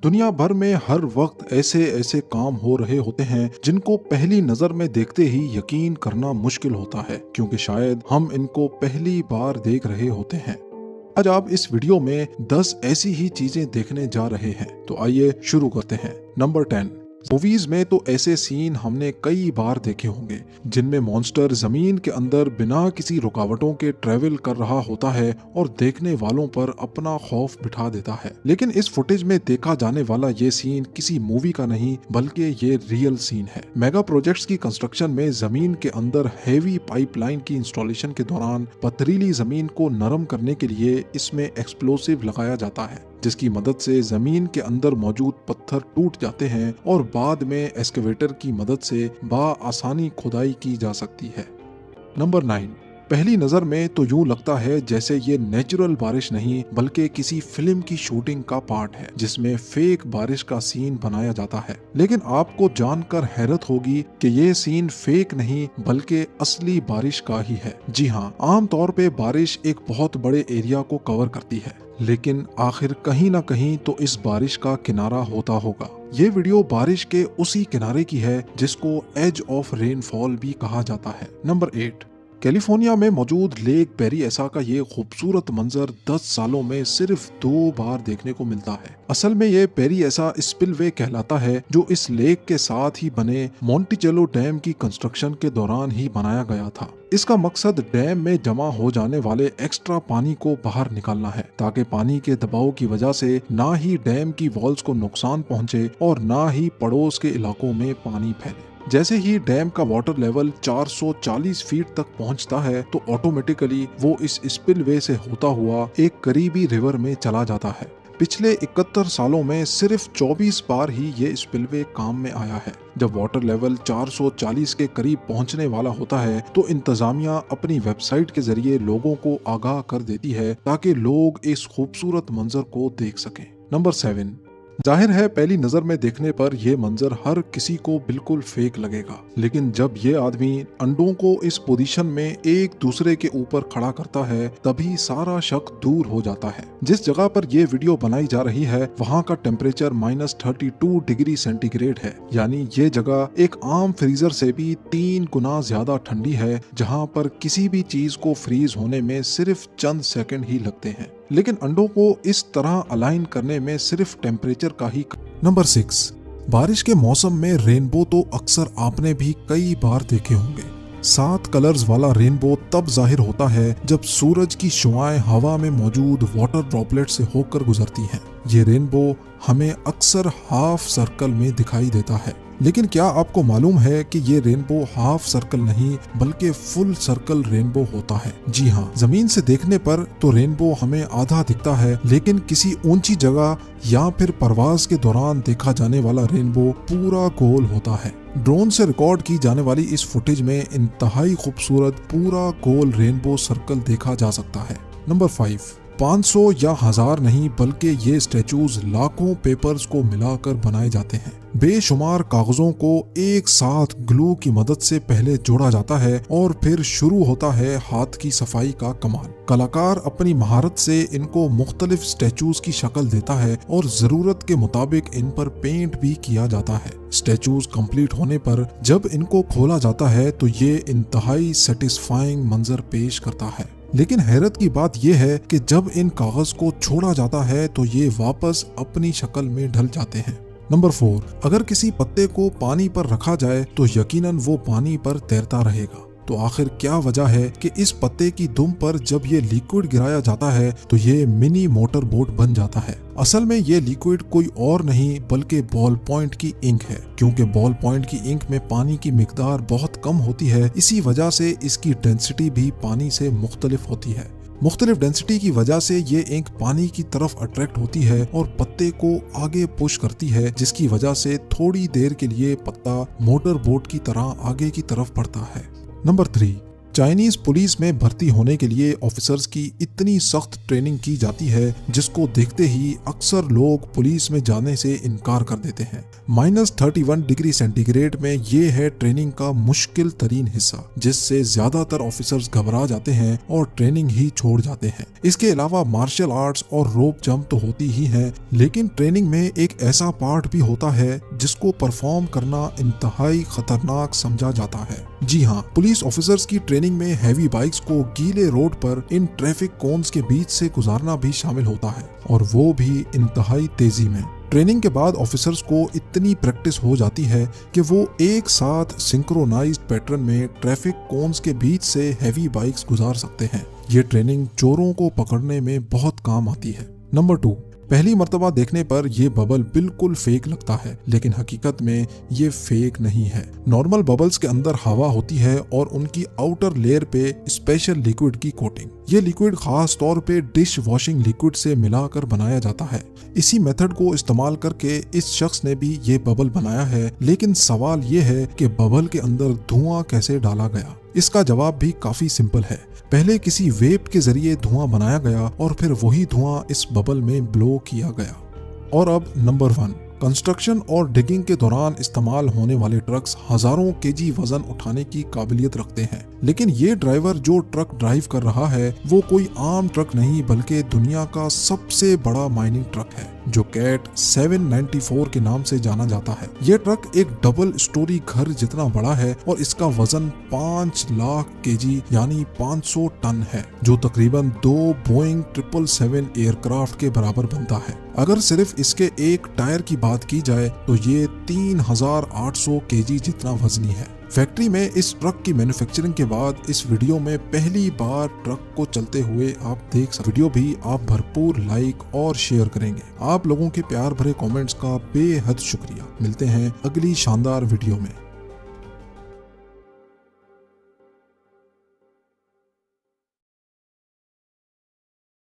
दुनिया भर में हर वक्त ऐसे ऐसे काम हो रहे होते हैं जिनको पहली नजर में देखते ही यकीन करना मुश्किल होता है, क्योंकि शायद हम इनको पहली बार देख रहे होते हैं। आज आप इस वीडियो में 10 ऐसी ही चीजें देखने जा रहे हैं, तो आइए शुरू करते हैं। नंबर 10। मूवीज में तो ऐसे सीन हमने कई बार देखे होंगे जिनमें मॉन्स्टर जमीन के अंदर बिना किसी रुकावटों के ट्रेवल कर रहा होता है और देखने वालों पर अपना खौफ बिठा देता है। लेकिन इस फुटेज में देखा जाने वाला ये सीन किसी मूवी का नहीं बल्कि ये रियल सीन है। मेगा प्रोजेक्ट्स की कंस्ट्रक्शन में जमीन के अंदर हैवी पाइपलाइन की इंस्टॉलेशन के दौरान पथरीली जमीन को नरम करने के लिए इसमें एक्सप्लोसिव लगाया जाता है, जिसकी मदद से जमीन के अंदर मौजूद पत्थर टूट जाते हैं और बाद में एक्सकेवेटर की मदद से आसानी खुदाई की जा सकती है। नंबर 9। पहली नजर में तो यूं लगता है जैसे ये नेचुरल बारिश नहीं बल्कि किसी फिल्म की शूटिंग का पार्ट है जिसमें फेक बारिश का सीन बनाया जाता है। लेकिन आपको जानकर हैरत होगी कि ये सीन फेक नहीं बल्कि असली बारिश का ही है। जी हाँ, आमतौर पे बारिश एक बहुत बड़े एरिया को कवर करती है, लेकिन आखिर कहीं ना कहीं तो इस बारिश का किनारा होता होगा। ये वीडियो बारिश के उसी किनारे की है जिसको एज ऑफ रेनफॉल भी कहा जाता है। नंबर 8। कैलिफोर्निया में मौजूद लेक पेरिएसा का ये खूबसूरत मंजर 10 सालों में सिर्फ 2 बार देखने को मिलता है। असल में ये पेरिएसा स्पिलवे कहलाता है, जो इस लेक के साथ ही बने मोंटिचेलो डैम की कंस्ट्रक्शन के दौरान ही बनाया गया था। इसका मकसद डैम में जमा हो जाने वाले एक्स्ट्रा पानी को बाहर निकालना है, ताकि पानी के दबाव की वजह से ना ही डैम की वॉल्स को नुकसान पहुंचे और ना ही पड़ोस के इलाकों में पानी फैले। जैसे ही डैम का वाटर लेवल 440 फीट तक पहुंचता है तो ऑटोमेटिकली वो इस स्पिलवे से होता हुआ एक करीबी रिवर में चला जाता है। पिछले 71 सालों में सिर्फ 24 बार ही ये स्पिलवे काम में आया है। जब वाटर लेवल 440 के करीब पहुंचने वाला होता है तो इंतजामिया अपनी वेबसाइट के जरिए लोगों को आगाह कर देती है ताकि लोग इस खूबसूरत मंजर को देख सकें। नंबर 7। जाहिर है पहली नजर में देखने पर यह मंजर हर किसी को बिल्कुल फेक लगेगा, लेकिन जब ये आदमी अंडों को इस पोजीशन में एक दूसरे के ऊपर खड़ा करता है तभी सारा शक दूर हो जाता है। जिस जगह पर यह वीडियो बनाई जा रही है वहाँ का टेम्परेचर -32 डिग्री सेंटीग्रेड है, यानी ये जगह एक आम फ्रीजर से भी 3 गुना ज्यादा ठंडी है, जहाँ पर किसी भी चीज को फ्रीज होने में सिर्फ चंद सेकंड ही लगते हैं। लेकिन अंडों को इस तरह अलाइन करने में सिर्फ टेम्परेचर का ही। नंबर 6। बारिश के मौसम में रेनबो तो अक्सर आपने भी कई बार देखे होंगे। 7 कलर्स वाला रेनबो तब जाहिर होता है जब सूरज की शुआएं हवा में मौजूद वाटर ड्रॉपलेट से होकर गुजरती हैं। ये रेनबो हमें अक्सर हाफ सर्कल में दिखाई देता है, लेकिन क्या आपको मालूम है कि ये रेनबो हाफ सर्कल नहीं बल्कि फुल सर्कल रेनबो होता है। जी हाँ, जमीन से देखने पर तो रेनबो हमें आधा दिखता है, लेकिन किसी ऊंची जगह या फिर परवाज के दौरान देखा जाने वाला रेनबो पूरा गोल होता है। ड्रोन से रिकॉर्ड की जाने वाली इस फुटेज में इंतहाई खूबसूरत पूरा गोल रेनबो सर्कल देखा जा सकता है। नंबर 5। 500 या 1000 नहीं बल्कि ये स्टैचूज लाखों पेपर्स को मिलाकर बनाए जाते हैं। बेशुमार कागजों को एक साथ ग्लू की मदद से पहले जोड़ा जाता है और फिर शुरू होता है हाथ की सफाई का कमाल। कलाकार अपनी महारत से इनको मुख्तलिफ स्टैचूज की शक्ल देता है और जरूरत के मुताबिक इन पर पेंट भी किया जाता है। स्टैचूज कंप्लीट होने पर जब इनको खोला जाता है तो ये इंतहाई सेटिस्फाइंग मंजर पेश करता है। लेकिन हैरत की बात यह है कि जब इन कागज को छोड़ा जाता है तो ये वापस अपनी शक्ल में ढल जाते हैं। नंबर 4। अगर किसी पत्ते को पानी पर रखा जाए तो यकीनन वो पानी पर तैरता रहेगा। तो आखिर क्या वजह है कि इस पत्ते की दुम पर जब ये लिक्विड गिराया जाता है तो ये मिनी मोटर बोट बन जाता है। असल में ये लिक्विड कोई और नहीं बल्कि बॉल पॉइंट की इंक है। क्योंकि बॉल पॉइंट की इंक में पानी की मिकदार बहुत कम होती है, इसी वजह से इसकी डेंसिटी भी पानी से मुख्तलिफ होती है। मुख्तलिफ डेंसिटी की वजह से ये इंक पानी की तरफ अट्रैक्ट होती है और पत्ते को आगे पुश करती है, जिसकी वजह से थोड़ी देर के लिए पत्ता मोटर बोट की तरह आगे की तरफ बढ़ता है। नंबर 3। चाइनीज पुलिस में भर्ती होने के लिए ऑफिसर्स की इतनी सख्त ट्रेनिंग की जाती है जिसको देखते ही अक्सर लोग पुलिस में जाने से इनकार कर देते हैं। -31 डिग्री सेंटीग्रेड में ये है ट्रेनिंग का मुश्किल तरीन हिस्सा, जिससे ज्यादातर ऑफिसर्स घबरा जाते हैं और ट्रेनिंग ही छोड़ जाते हैं। इसके अलावा मार्शल आर्ट्स और रोप जंप तो होती ही है, लेकिन ट्रेनिंग में एक ऐसा पार्ट भी होता है जिसको परफॉर्म करना इंतहाई खतरनाक समझा जाता है। जी हाँ, पुलिस ऑफिसर्स की ट्रेनिंग में हैवी बाइक्स को गीले रोड पर इन ट्रैफिक कोन्स के बीच से गुजारना भी शामिल होता है, और वो भी इंतहाई तेजी में। ट्रेनिंग के बाद ऑफिसर्स को इतनी प्रैक्टिस हो जाती है कि वो एक साथ सिंक्रोनाइज्ड पैटर्न में ट्रैफिक कोन्स के बीच से हैवी बाइक्स गुजार सकते हैं। ये ट्रेनिंग चोरों को पकड़ने में बहुत काम आती है। नंबर 2, पहली मर्तबा देखने पर ये बबल बिल्कुल फेक लगता है, लेकिन हकीकत में ये फेक नहीं है। नॉर्मल बबल्स के अंदर हवा होती है और उनकी आउटर लेयर पे स्पेशल लिक्विड की कोटिंग। ये लिक्विड खास तौर पे डिश वॉशिंग लिक्विड से मिलाकर बनाया जाता है। इसी मेथड को इस्तेमाल करके इस शख्स ने भी ये बबल बनाया है, लेकिन सवाल ये है कि बबल के अंदर धुआं कैसे डाला गया। इसका जवाब भी काफी सिंपल है। पहले किसी वेप के जरिए धुआं बनाया गया और फिर वही धुआं इस बबल में ब्लो किया गया। और अब नंबर 1, कंस्ट्रक्शन और डिगिंग के दौरान इस्तेमाल होने वाले ट्रक्स हजारों केजी वजन उठाने की काबिलियत रखते हैं, लेकिन ये ड्राइवर जो ट्रक ड्राइव कर रहा है वो कोई आम ट्रक नहीं बल्कि दुनिया का सबसे बड़ा माइनिंग ट्रक है, जो कैट 794 के नाम से जाना जाता है। ये ट्रक एक डबल स्टोरी घर जितना बड़ा है और इसका वजन 5 लाख केजी यानी 500 टन है, जो तकरीबन 2 बोइंग 777 एयरक्राफ्ट के बराबर बनता है। अगर सिर्फ इसके एक टायर की बात की जाए तो ये 3800 केजी जितना वजनी है। फैक्ट्री में इस ट्रक की मैन्युफैक्चरिंग के बाद इस वीडियो में पहली बार ट्रक को चलते हुए आप देख सकते। वीडियो भी आप भरपूर लाइक और शेयर करेंगे। आप लोगों के प्यार भरे कमेंट्स का बेहद शुक्रिया। मिलते हैं अगली शानदार वीडियो में।